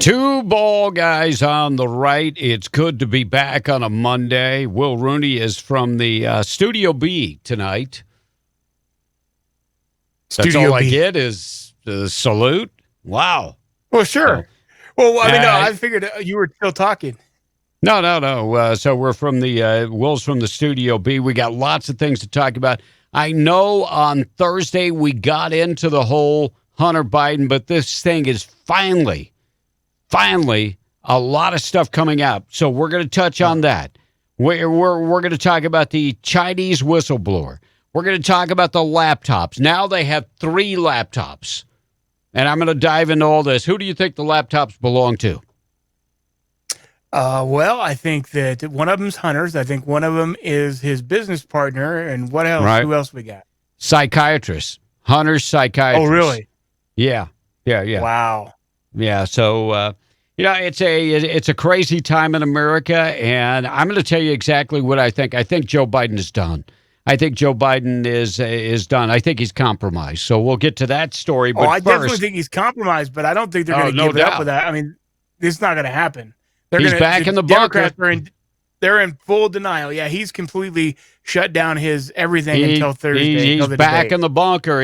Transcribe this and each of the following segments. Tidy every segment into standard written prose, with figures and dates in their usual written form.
Two ball guys on the right. It's good to be back on a Monday. Will Rooney is from the Studio B tonight. That's Studio all I B. get is the salute. Wow. Well, sure. Well, I mean, no, Uh, I figured you were still talking. No. So we're from the Will's from the Studio B. We got lots of things to talk about. I know on Thursday we got into the whole Hunter Biden, but this thing is finally a lot of stuff coming out. So we're going to touch on that. We're going to talk about the Chinese whistleblower. We're going to talk about the laptops. Now they have 3 laptops. And I'm going to dive into all this. Who do you think the laptops belong to? Well, I think that one of them's Hunter's. I think one of them is his business partner. And what else? Right. Who else we got? Psychiatrist. Hunter's psychiatrist. Oh, really? Yeah. Wow. Yeah, so it's a crazy time in America, and I'm going to tell you exactly what I think. I think Joe Biden is done. I think Joe Biden is done. I think he's compromised. So we'll get to that story. But I definitely think he's compromised, but I don't think they're going to give it up with that. I mean, it's not going to happen. He's back in the bunker. They're in full denial. Yeah, he's completely shut down his everything until Thursday. He's back in the bunker.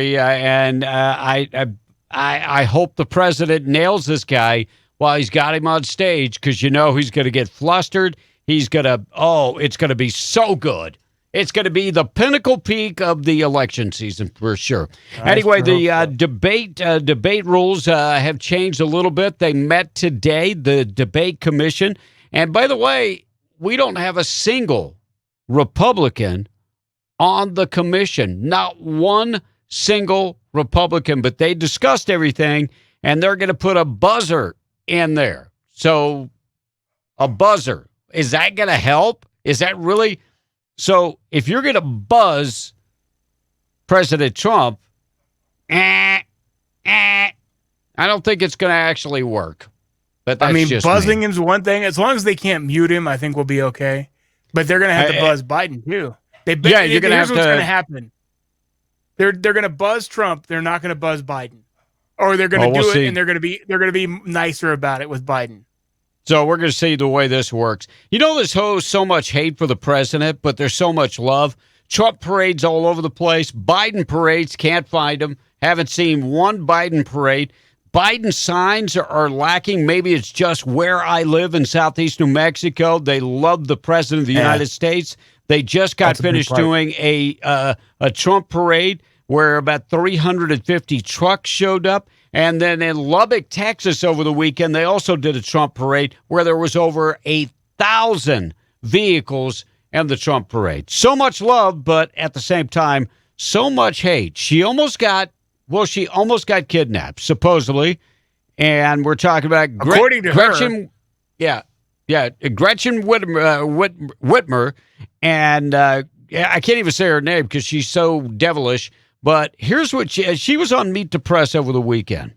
I hope the president nails this guy while he's got him on stage, because he's going to get flustered. It's going to be so good. It's going to be the pinnacle peak of the election season for sure. Anyway, the debate rules have changed a little bit. They met today, the debate commission. And by the way, we don't have a single Republican on the commission, not one single Republican, but they discussed everything, and they're going to put a buzzer in there. So a buzzer, is that going to help? Is that really? So if you're going to buzz President Trump, I don't think it's going to actually work. But that's just buzzing is one thing. As long as they can't mute him, I think we'll be okay. But they're going to have to buzz Biden too. You're going to have to. What's going to happen? They're going to buzz Trump. They're not going to buzz Biden, or they're going to do it, and they're going to be nicer about it with Biden. So we're going to see the way this works. There's so much hate for the president, but there's so much love. Trump parades all over the place. Biden parades, can't find them. Haven't seen one Biden parade. Biden signs are lacking. Maybe it's just where I live in southeast New Mexico. They love the president of the United States. They just got finished doing a Trump parade where about 350 trucks showed up. And then in Lubbock, Texas over the weekend, they also did a Trump parade where there was over 1,000 vehicles in the Trump parade. So much love, but at the same time, so much hate. She almost got kidnapped, supposedly. And we're talking about according to Gretchen. her. Gretchen Whitmer. And I can't even say her name because she's so devilish. But here's what she was on Meet the Press over the weekend.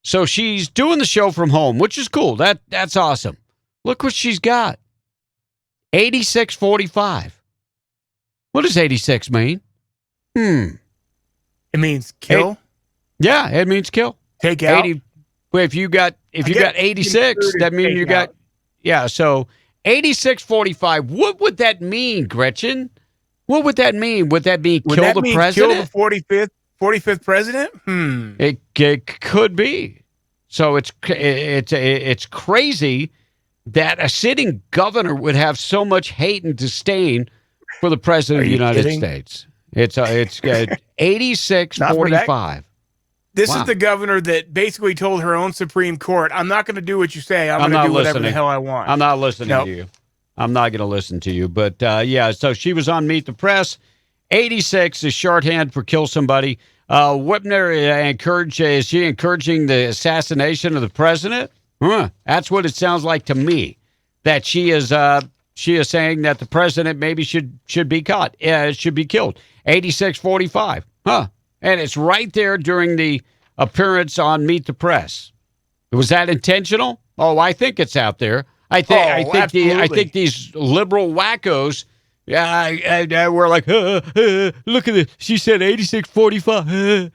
So she's doing the show from home, which is cool. That's awesome. Look what she's got. 8645. What does 86 mean? It means kill. It means kill. Take out. If you got 86, that means you got so 8645. What would that mean, Gretchen? What would that mean? Would that mean kill the president? Kill the 45th president? It could be. So it's crazy that a sitting governor would have so much hate and disdain for the president of the United States. It's 8645. This is the governor that basically told her own Supreme Court, I'm not going to do what you say. I'm going to do whatever the hell I want. I'm not listening to you. I'm not going to listen to you. But, so she was on Meet the Press. 86 is shorthand for kill somebody. Whitmer is she encouraging the assassination of the president? That's what it sounds like to me, that she is saying that the president maybe should be caught, should be killed. 8645. And it's right there during the appearance on Meet the Press. Was that intentional? Oh, I think it's out there. I think these liberal wackos, we're like, look at it. She said 8645.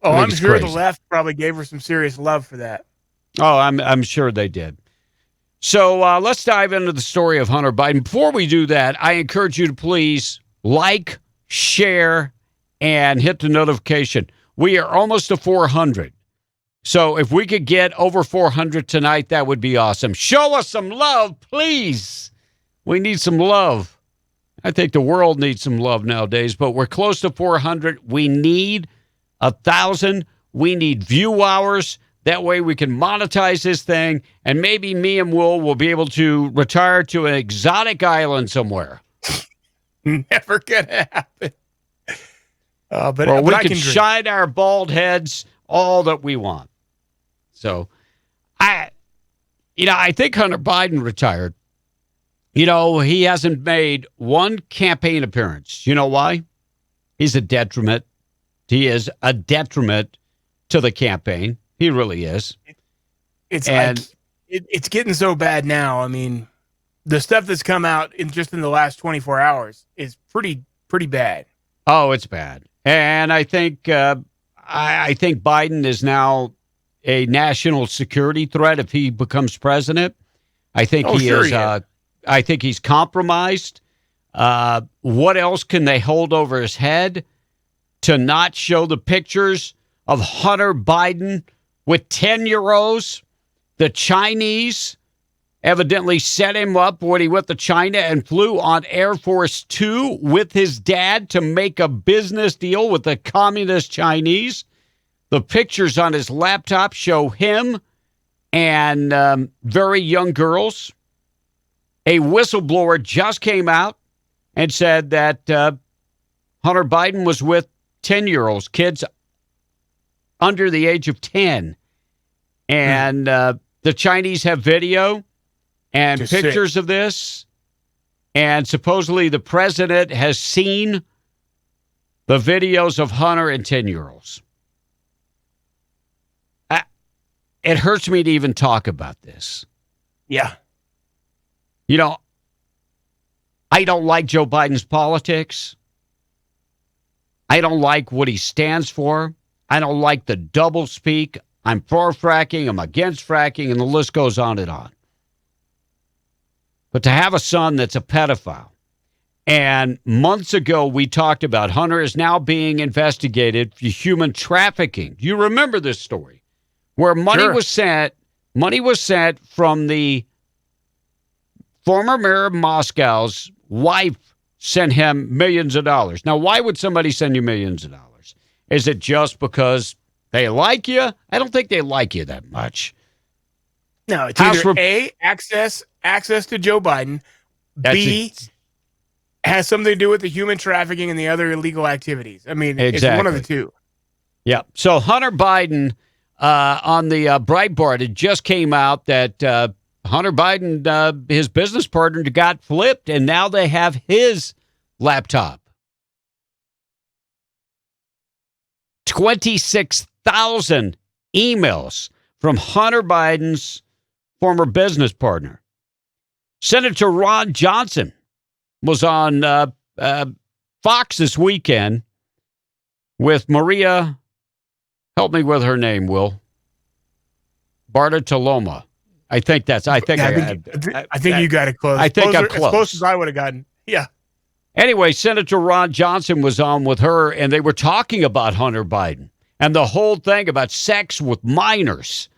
I'm sure the left probably gave her some serious love for that. Oh, I'm sure they did. So let's dive into the story of Hunter Biden. Before we do that, I encourage you to please like, share, and hit the notification. We are almost to 400. So if we could get over 400 tonight, that would be awesome. Show us some love, please. We need some love. I think the world needs some love nowadays, but we're close to 400. We need 1,000. We need view hours. That way we can monetize this thing, and maybe me and will be able to retire to an exotic island somewhere. Never gonna happen. But we can shine our bald heads all that we want. So, I think Hunter Biden retired. He hasn't made one campaign appearance. You know why? He's a detriment. He is a detriment to the campaign. He really is. It's getting so bad now. I mean, the stuff that's come out in the last 24 hours is pretty bad. Oh, it's bad. And I think Biden is now a national security threat if he becomes president. I think he is. I think he's compromised. What else can they hold over his head to not show the pictures of Hunter Biden with 10-year-olds? The Chinese evidently set him up when he went to China and flew on Air Force Two with his dad to make a business deal with the communist Chinese. The pictures on his laptop show him and very young girls. A whistleblower just came out and said that Hunter Biden was with 10-year-olds, kids under the age of 10. And the Chinese have video and just pictures of this. And supposedly the president has seen the videos of Hunter and 10-year-olds. It hurts me to even talk about this. Yeah. I don't like Joe Biden's politics. I don't like what he stands for. I don't like the doublespeak. I'm for fracking, I'm against fracking, and the list goes on and on. But to have a son that's a pedophile, and months ago we talked about Hunter is now being investigated for human trafficking. Do you remember this story? Where money was sent from the former mayor of Moscow's wife sent him millions of dollars. Now, why would somebody send you millions of dollars? Is it just because they like you? I don't think they like you that much. No, it's either A, access to Joe Biden, B, has something to do with the human trafficking and the other illegal activities. I mean, It's one of the two. Yeah. So Hunter Biden on the Breitbart, it just came out that Hunter Biden, his business partner, got flipped, and now they have his laptop. 26,000 emails from Hunter Biden's former business partner. Senator Ron Johnson was on Fox this weekend with Maria, help me with her name, Will. Bartoloma. I think you got it close. I think I'm close. As close as I would have gotten. Yeah. Anyway, Senator Ron Johnson was on with her, and they were talking about Hunter Biden and the whole thing about sex with minors.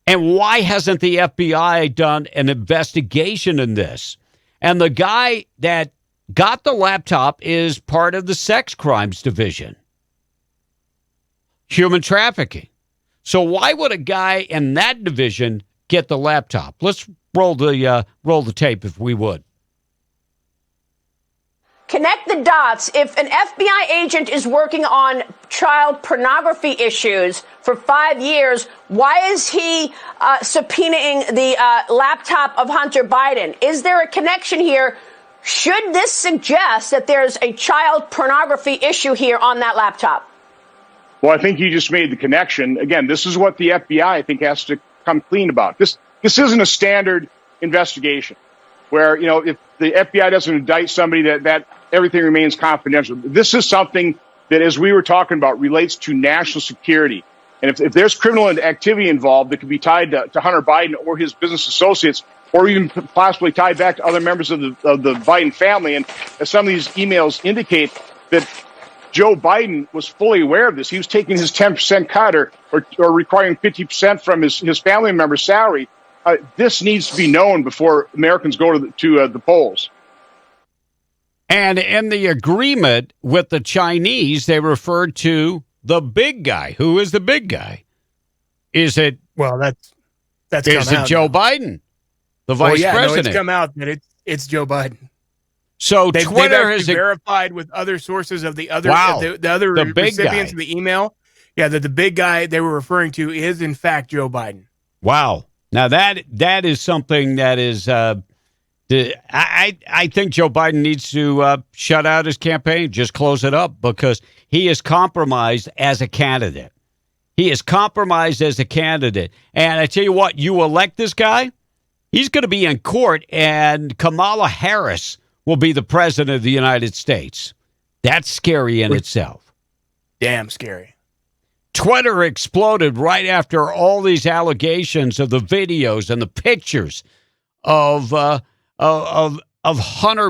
And why hasn't the FBI done an investigation in this? And the guy that got the laptop is part of the sex crimes division. Human trafficking. So why would a guy in that division get the laptop? Let's roll the tape if we would. Connect the dots. If an FBI agent is working on child pornography issues for 5 years, why is he subpoenaing the laptop of Hunter Biden? Is there a connection here? Should this suggest that there's a child pornography issue here on that laptop? Well, I think you just made the connection. Again, this is what the FBI, I think, has to come clean about. This isn't a standard investigation where, if the FBI doesn't indict somebody, that everything remains confidential. This is something that, as we were talking about, relates to national security. And if there's criminal activity involved that could be tied to Hunter Biden or his business associates, or even possibly tied back to other members of the Biden family, and as some of these emails indicate that Joe Biden was fully aware of this. He was taking his 10% cut or requiring 50% from his family member's salary. This needs to be known before Americans go to the polls. And in the agreement with the Chinese, they referred to the big guy. Who is the big guy? Is it? Well, that's is it Joe Biden, the vice president? No, it's come out that it's Joe Biden. So Twitter has verified with other sources of the other the recipients of the email. Yeah, that the big guy they were referring to is in fact Joe Biden. Wow. Now that is something that is. I think Joe Biden needs to shut out his campaign, just close it up, because he is compromised as a candidate. He is compromised as a candidate. And I tell you what, you elect this guy, he's going to be in court, and Kamala Harris will be the president of the United States. That's scary in itself. Damn scary. Twitter exploded right after all these allegations of the videos and the pictures of Hunter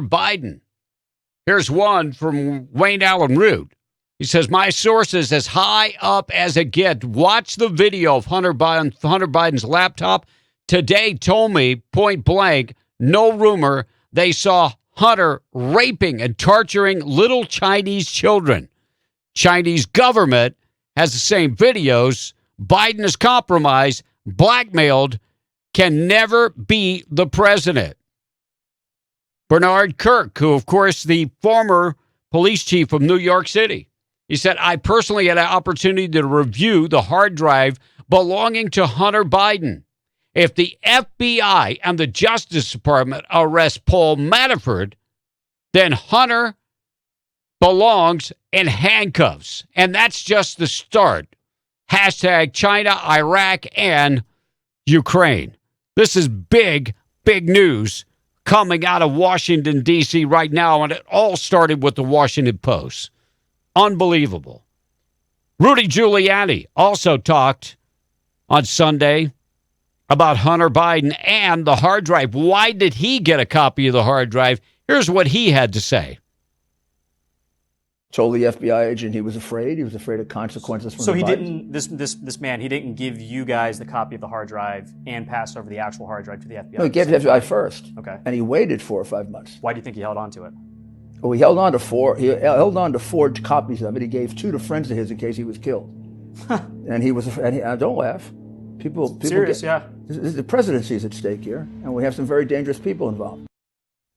Biden. Here's one from Wayne Allen Root. He says, my sources as high up as it gets. Watch the video of Hunter Biden's laptop today told me point blank, no rumor, they saw Hunter raping and torturing little Chinese children. Chinese government has the same videos. Biden is compromised, blackmailed, can never be the president. Bernard Kirk, who, of course, the former police chief of New York City, he said, I personally had an opportunity to review the hard drive belonging to Hunter Biden. If the FBI and the Justice Department arrest Paul Manafort, then Hunter belongs in handcuffs. And that's just the start. Hashtag China, Iraq, and Ukraine. This is big, big news coming out of Washington, D.C. right now, and it all started with the Washington Post. Unbelievable. Rudy Giuliani also talked on Sunday about Hunter Biden and the hard drive. Why did he get a copy of the hard drive? Here's what he had to say. Told the FBI agent he was afraid. He was afraid of consequences from So the he Bidens. didn't, this man, he didn't give you guys the copy of the hard drive and pass over the actual hard drive to the FBI? No, he gave it to the FBI first. Okay. And he waited 4 or 5 months. Why do you think he held on to it? Well, he held on to 4. He held on to 4 copies of it. He gave 2 to friends of his in case he was killed. And he was, don't laugh. People Serious, yeah. The presidency is at stake here, and we have some very dangerous people involved.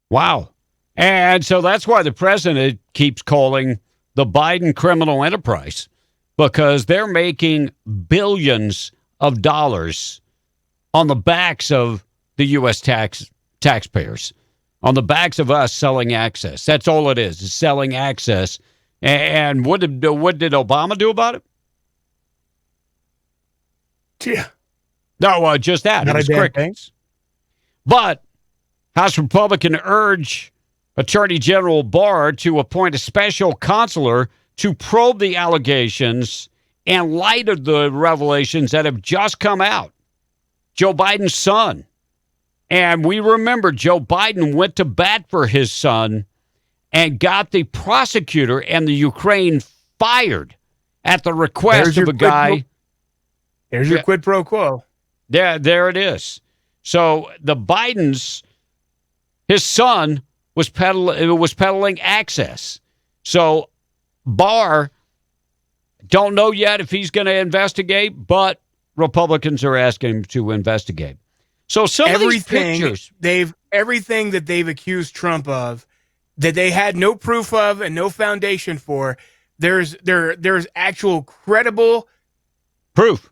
Wow. And so that's why the president keeps calling the Biden criminal enterprise, because they're making billions of dollars on the backs of the U.S. taxpayers, on the backs of us selling access. That's all it is selling access. And what did Obama do about it? Yeah. No, just that. It was crickets. But House Republican urge Attorney General Barr to appoint a special counselor to probe the allegations in light of the revelations that have just come out. Joe Biden's son. And we remember Joe Biden went to bat for his son and got the prosecutor in the Ukraine fired at the request of a guy. There's your quid pro quo. There it is. So the Bidens, his son was peddling access. So Barr, don't know yet if he's going to investigate, but Republicans are asking him to investigate. So some of these pictures, everything that they've accused Trump of, that they had no proof of and no foundation for, there's actual credible proof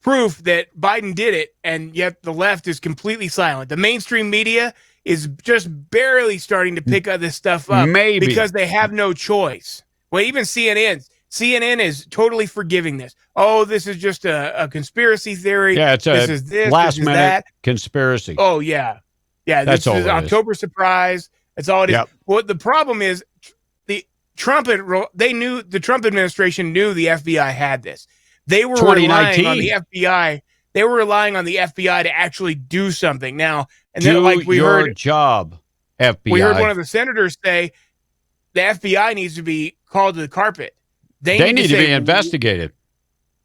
that Biden did it, and yet the left is completely silent. The mainstream media is just barely starting to pick this stuff up, maybe because they have no choice. Well, even CNN is totally forgiving this. Oh, this is just a conspiracy theory. Yeah, it's this is this, last this is minute that. Conspiration. Oh yeah, that's this is October surprise. That's all it is. Yep. Well, the problem is the Trump administration knew the FBI had this. They were relying on the FBI. They were relying on the FBI to actually do something. Now, and then, like we your heard, job, FBI. We heard one of the senators say the FBI needs to be called to the carpet. They need to be investigated.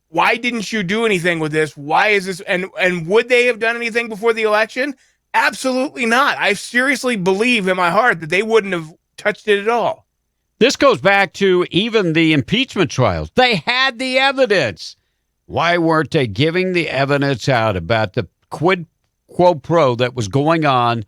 Why didn't you do anything with this? Why is this? And would they have done anything before the election? Absolutely not. I seriously believe in my heart that they wouldn't have touched it at all. This goes back to even the impeachment trials. They had the evidence. Why weren't they giving the evidence out about the quid pro quo that was going on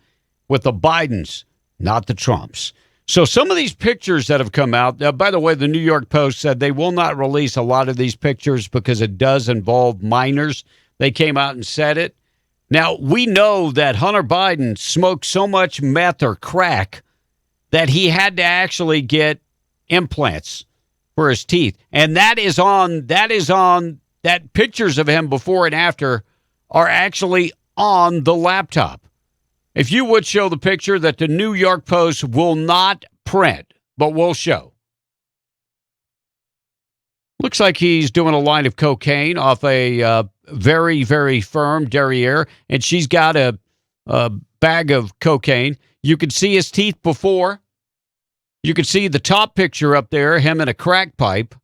with the Bidens, not the Trumps? So some of these pictures that have come out, by the way, the New York Post said they will not release a lot of these pictures because it does involve minors. They came out and said it. Now, we know that Hunter Biden smoked so much meth or crack that he had to actually get implants for his teeth. And that pictures of him before and after are actually on the laptop. If you would show the picture that the New York Post will not print, but will show. Looks like he's doing a line of cocaine off a very, very firm derriere, and she's got a bag of cocaine. You can see his teeth before. You can see the top picture up there, him in a crack pipe.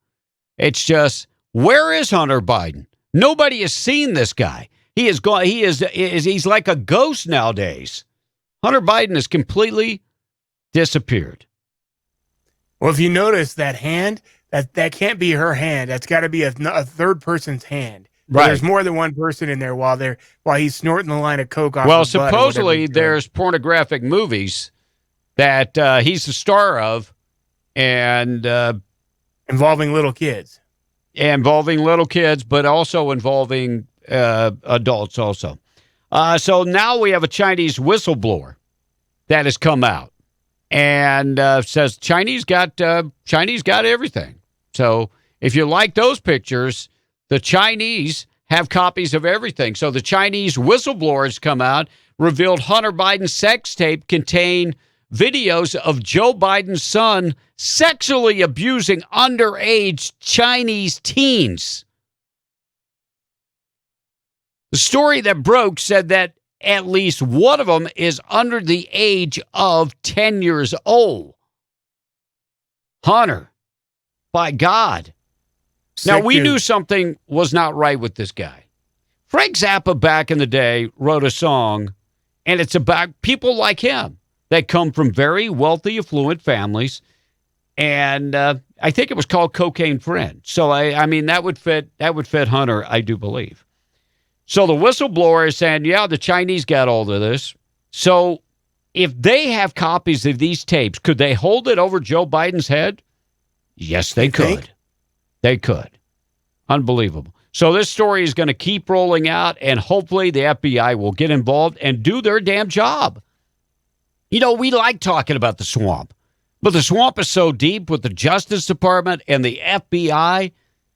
It's just, where is Hunter Biden? Nobody has seen this guy. He is gone. He's like a ghost nowadays. Hunter Biden has completely disappeared. Well, if you notice that hand, that can't be her hand. That's got to be a third person's hand. Right. There's more than one person in there while he's snorting the line of coke off. Well, supposedly there's pornographic movies that he's the star of, and involving little kids. Involving little kids, but also involving adults also. So now we have a Chinese whistleblower that has come out and says Chinese got everything. So if you like those pictures, the Chinese have copies of everything. So the Chinese whistleblowers come out, revealed Hunter Biden's sex tape contained videos of Joe Biden's son sexually abusing underage Chinese teens. The story that broke said that at least one of them is under the age of 10 years old. Hunter, by God. Now, we knew something was not right with this guy. Frank Zappa back in the day wrote a song, and it's about people like him that come from very wealthy, affluent families. And I think it was called Cocaine Friend. So, I mean, that would fit Hunter, I do believe. So the whistleblower is saying, yeah, the Chinese got all of this. So if they have copies of these tapes, could they hold it over Joe Biden's head? Yes, they could. They could. Unbelievable. So this story is going to keep rolling out, and hopefully the FBI will get involved and do their damn job. You know, we like talking about the swamp, but the swamp is so deep with the Justice Department and the FBI.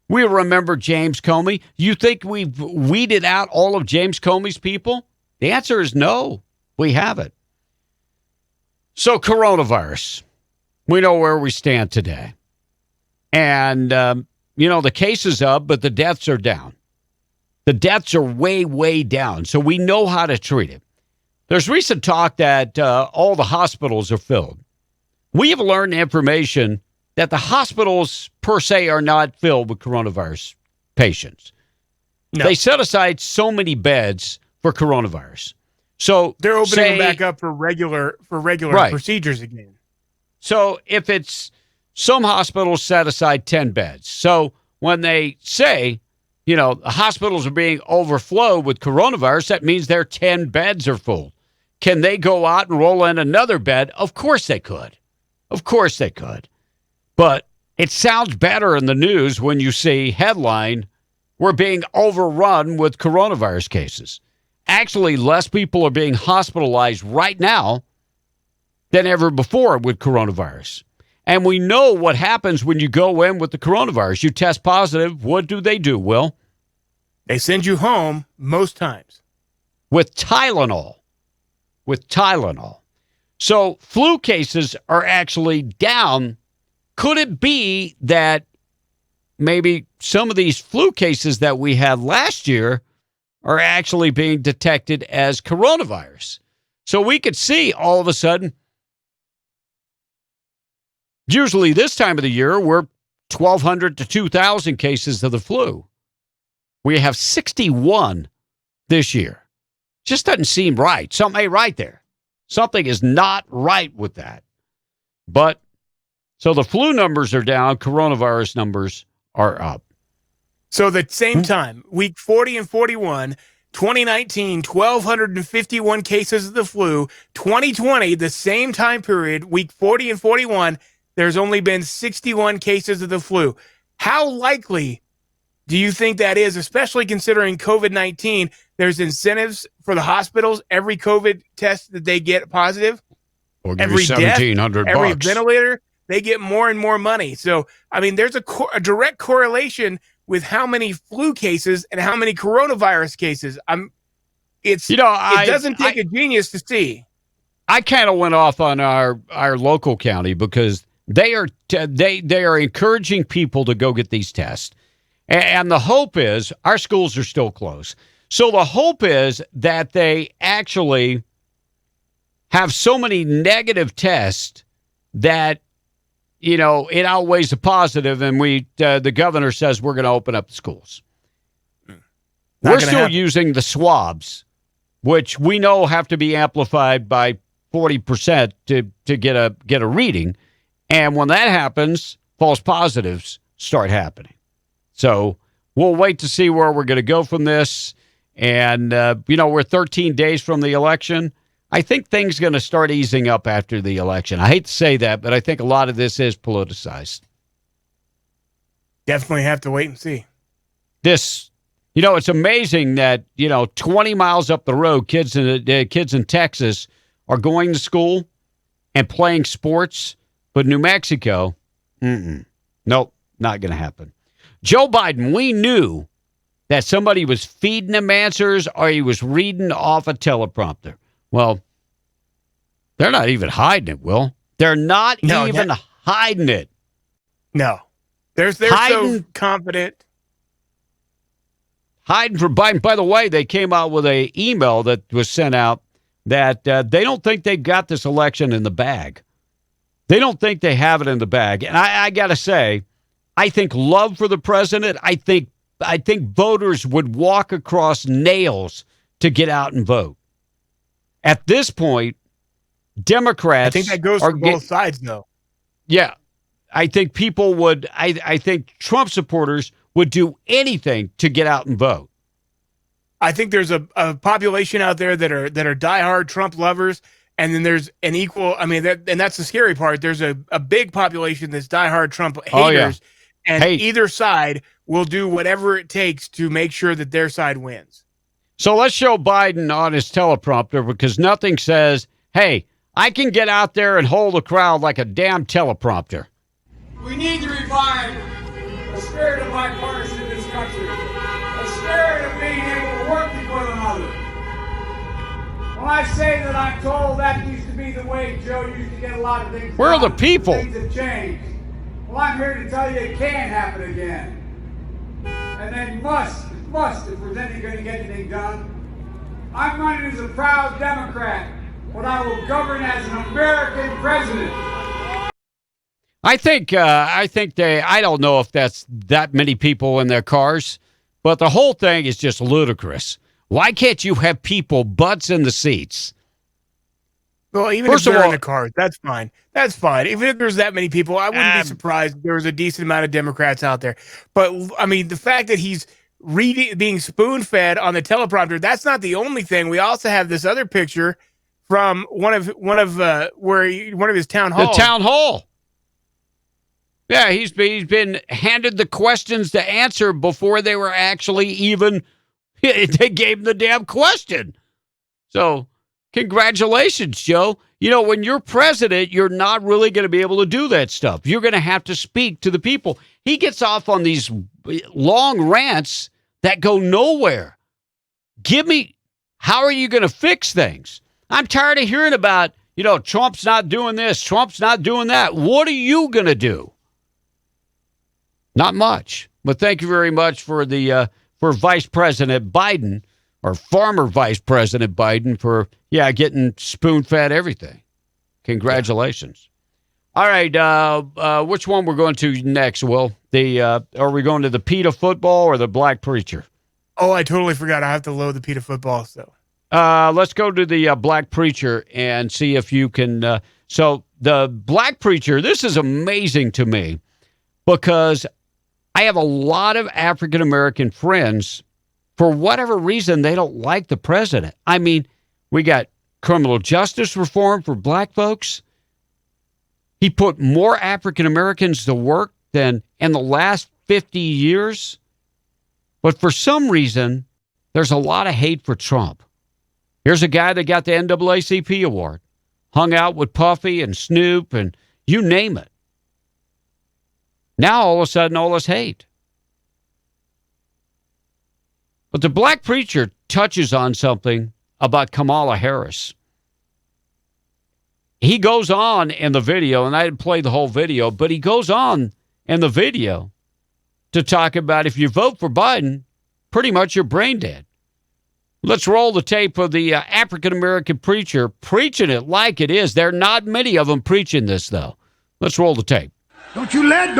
We remember James Comey. You think we've weeded out all of James Comey's people? The answer is no, we haven't. So coronavirus, we know where we stand today. And, the case is up, but the deaths are down. The deaths are way, way down. So we know how to treat it. There's recent talk that all the hospitals are filled. We have learned information that the hospitals per se are not filled with coronavirus patients. No. They set aside so many beds for coronavirus. So they're opening them back up for regular right. procedures again. So if it's some hospitals set aside 10 beds. So when they say, the hospitals are being overflowed with coronavirus, that means their 10 beds are full. Can they go out and roll in another bed? Of course they could. Of course they could. But it sounds better in the news when you see headline, we're being overrun with coronavirus cases. Actually, less people are being hospitalized right now than ever before with coronavirus. And we know what happens when you go in with the coronavirus. You test positive. What do they do, Will? They send you home most times. With Tylenol. So flu cases are actually down. Could it be that maybe some of these flu cases that we had last year are actually being detected as coronavirus. So we could see all of a sudden, usually this time of the year, we're 1,200 to 2,000 cases of the flu. We have 61 this year. Just doesn't seem right. Something ain't right there. Something is not right with that. But, so the flu numbers are down, coronavirus numbers are up. So the same time, week 40 and 41, 2019, 1,251 cases of the flu. 2020, the same time period, week 40 and 41, there's only been 61 cases of the flu. How likely do you think that is, especially considering COVID-19? There's incentives for the hospitals. Every COVID test that they get positive, Or give you $1,700 every ventilator, they get more and more money. So, I mean, there's a direct correlation with how many flu cases and how many coronavirus cases. It doesn't take a genius to see. I kind of went off on our local county because they are encouraging people to go get these tests. And the hope is our schools are still closed. So the hope is that they actually have so many negative tests that, it outweighs the positive, and the governor says we're going to open up the schools. We're still using the swabs, which we know have to be amplified by 40% to get a reading. And when that happens, false positives start happening. So we'll wait to see where we're going to go from this. And, we're 13 days from the election. I think things are going to start easing up after the election. I hate to say that, but I think a lot of this is politicized. Definitely have to wait and see. This, it's amazing that, 20 miles up the road, kids in Texas are going to school and playing sports, but New Mexico, nope, not going to happen. Joe Biden, we knew that somebody was feeding him answers or he was reading off a teleprompter. Well, they're not even hiding it, Will. They're not even hiding it. No. They're so confident. Hiding from Biden. By the way, they came out with an email that was sent out that they don't think they've got this election in the bag. They don't think they have it in the bag. And I got to say, I think love for the president, I think voters would walk across nails to get out and vote. At this point, Democrats... I think that goes for both sides, though. Yeah. I think people would... I think Trump supporters would do anything to get out and vote. I think there's a population out there that are diehard Trump lovers, and then there's an equal... and that's the scary part. There's a big population that's diehard Trump haters, oh, yeah. And either side will do whatever it takes to make sure that their side wins. So let's show Biden on his teleprompter because nothing says, hey, I can get out there and hold a crowd like a damn teleprompter. We need to revive a spirit of bipartisan in this country, a spirit of being able to work with one another. When I say that I'm told that used to be the way Joe used to get a lot of things Where done, are the people? Things have changed. Well, I'm here to tell you it can happen again. And they must, if there's anything going to get anything done. I'm running as a proud Democrat, but I will govern as an American president. I think I don't know if that's that many people in their cars, but the whole thing is just ludicrous. Why can't you have people butts in the seats? Well, even if they're in the car, that's fine. That's fine. Even if there's that many people, I wouldn't be surprised if there was a decent amount of Democrats out there. But, the fact that he's being spoon-fed on the teleprompter, that's not the only thing. We also have this other picture from one of his town halls. The town hall. Yeah, he's been handed the questions to answer before they were actually even, they gave him the damn question. So, congratulations, Joe. When you're president, you're not really going to be able to do that stuff. You're going to have to speak to the people. He gets off on these long rants that go nowhere. How are you going to fix things? I'm tired of hearing about, Trump's not doing this, Trump's not doing that. What are you going to do? Not much. But thank you very much for the for Vice President Biden, or former Vice President Biden, for getting spoon-fed everything. Congratulations. Yeah. All right, which one we're going to next, Will? Are we going to the PETA football or the black preacher? Oh, I totally forgot. I have to load the PETA football, so. Let's go to the black preacher and see if you can. So the black preacher, this is amazing to me because I have a lot of African-American friends. For whatever reason, they don't like the president. I mean, we got criminal justice reform for black folks. He put more African-Americans to work than in the last 50 years. But for some reason, there's a lot of hate for Trump. Here's a guy that got the NAACP award, hung out with Puffy and Snoop and you name it. Now, all of a sudden, all this hate. But the black preacher touches on something about Kamala Harris. He goes on in the video, and I didn't play the whole video, but he goes on in the video to talk about if you vote for Biden, pretty much you're brain dead. Let's roll the tape of the African-American preacher preaching it like it is. There are not many of them preaching this, though. Let's roll the tape. Don't you let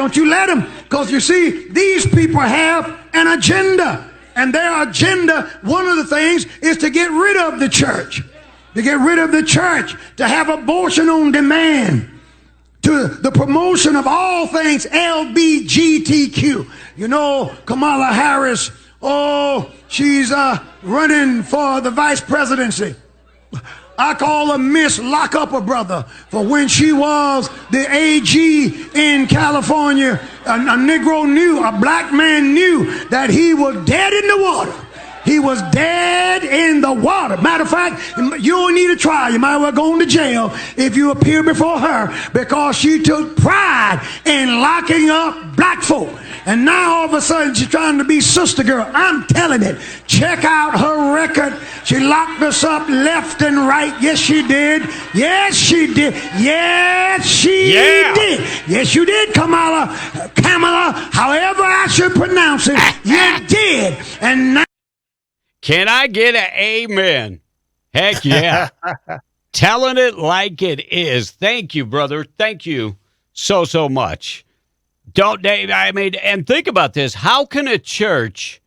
them, because you see, these people have an agenda. And their agenda, one of the things, is to get rid of the church. To get rid of the church, to have abortion on demand, to the promotion of all things LGBTQ. You know, Kamala Harris, she's running for the vice presidency. I call her Miss Lock Up a Brother, for when she was the AG in California, a Negro knew, a black man knew that he was dead in the water. He was dead in the water. Matter of fact, you don't need a trial. You might well go into jail if you appear before her, because she took pride in locking up black folk. And now all of a sudden she's trying to be sister girl. I'm telling it. Check out her record. She locked us up left and right. Yes, she did. Yes, she did. Yes, she did. Yes, you did, Kamala, however I should pronounce it. You did. And now. Can I get an amen? Heck yeah. Telling it like it is. Thank you, brother. Thank you so much. And think about this. How can a church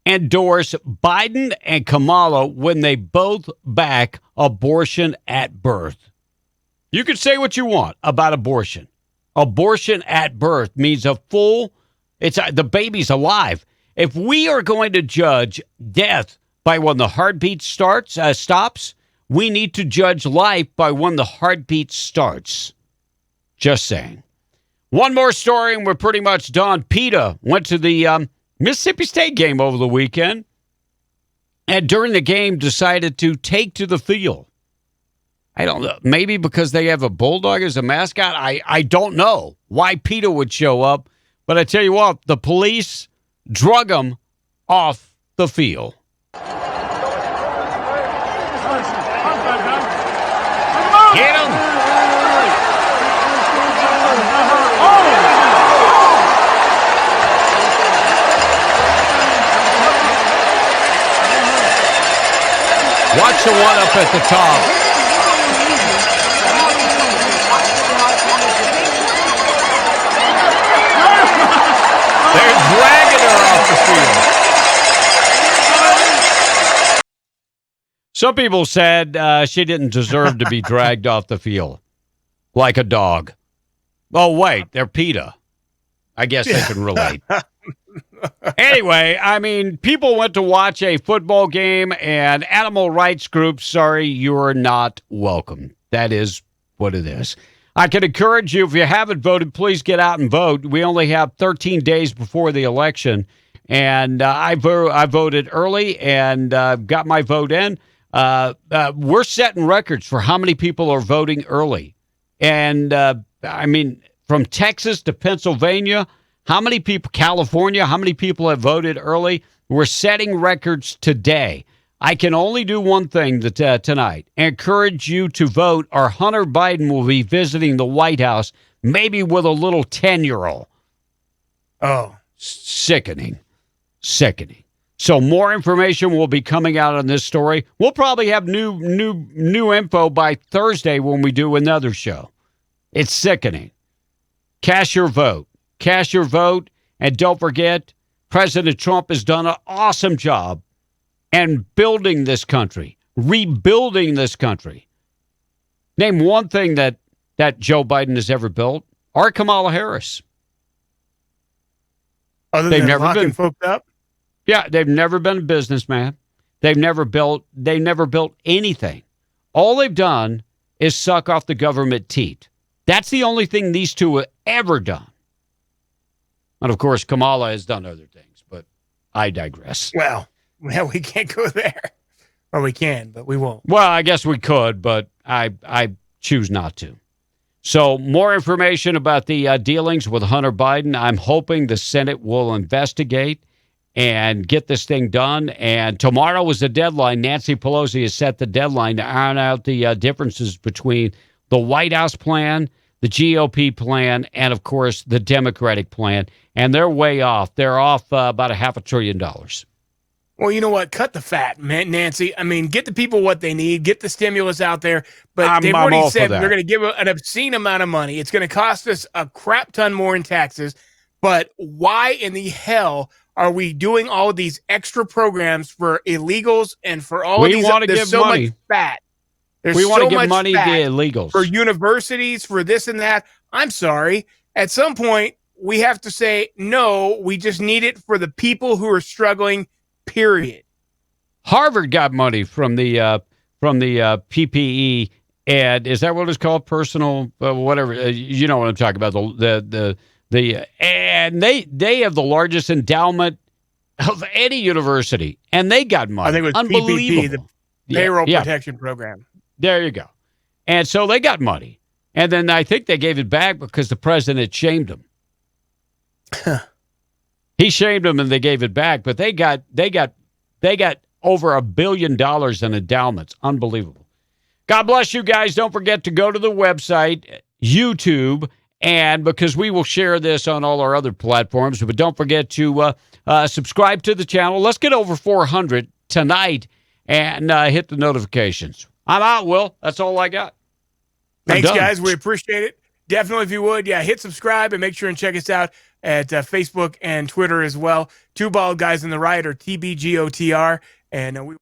endorse Biden and Kamala when they both back abortion at birth? You can say what you want about abortion. Abortion at birth means the baby's alive. If we are going to judge death by when the heartbeat stops, we need to judge life by when the heartbeat starts. Just saying. One more story, and we're pretty much done. PETA went to the Mississippi State game over the weekend, and during the game decided to take to the field. I don't know. Maybe because they have a bulldog as a mascot. I don't know why PETA would show up, but I tell you what, the police drug him off the field. Get him! Watch the one up at the top. They're dragging her off the field. Some people said she didn't deserve to be dragged off the field like a dog. Oh, wait, they're PETA. I guess they can relate. Anyway, I mean, people went to watch a football game, and animal rights groups, sorry, you're not welcome. That is what it is. I can encourage you, if you haven't voted, please get out and vote. We only have 13 days before the election, and I voted early and got my vote in. We're setting records for how many people are voting early. And, I mean, from Texas to Pennsylvania, how many people, California, how many people have voted early? We're setting records today. I can only do one thing tonight. Encourage you to vote, or Hunter Biden will be visiting the White House, maybe with a little 10-year-old. Oh. Sickening. Sickening. So more information will be coming out on this story. We'll probably have new info by Thursday when we do another show. It's sickening. Cast your vote. Cast your vote. And don't forget, President Trump has done an awesome job in building this country, rebuilding this country. Name one thing that Joe Biden has ever built, or Kamala Harris. Other than locking folks up? Yeah, they've never been a businessman. They've never built anything. All they've done is suck off the government teat. That's the only thing these two have ever done. And of course, Kamala has done other things, but I digress. Well, we can't go there. Or we can, but we won't. Well, I guess we could, but I choose not to. So more information about the dealings with Hunter Biden. I'm hoping the Senate will investigate and get this thing done. And tomorrow is the deadline. Nancy Pelosi has set the deadline to iron out the differences between the White House plan, the GOP plan, and, of course, the Democratic plan. And they're way off. They're off about $500 billion. Well, you know what? Cut the fat, man, Nancy. I mean, get the people what they need. Get the stimulus out there. But they've already said they're going to give an obscene amount of money. It's going to cost us a crap ton more in taxes. But why in the hell are we doing all of these extra programs for illegals and for all of these? We want to give money. Much fat. We want to give money to illegals. For universities, for this and that. I'm sorry. At some point, we have to say, no, we just need it for the people who are struggling, period. Harvard got money from the PPE, and is that what it's called? Personal, whatever. You know what I'm talking about. And they have the largest endowment of any university, and they got money. I think it was unbelievable. PPP, the payroll protection program. There you go. And so they got money, and then I think they gave it back because the president shamed them. He shamed them, and they gave it back. But they got over $1 billion in endowments. Unbelievable. God bless you guys. Don't forget to go to the website, YouTube, and because we will share this on all our other platforms. But don't forget to subscribe to the channel. Let's get over 400 tonight and hit the notifications. I'm out, Will. That's all I got. Thanks, guys. We appreciate it. Definitely, if you would, hit subscribe and make sure and check us out at Facebook and Twitter as well. Two Bald Guys in the Right, or TBGOTR. And we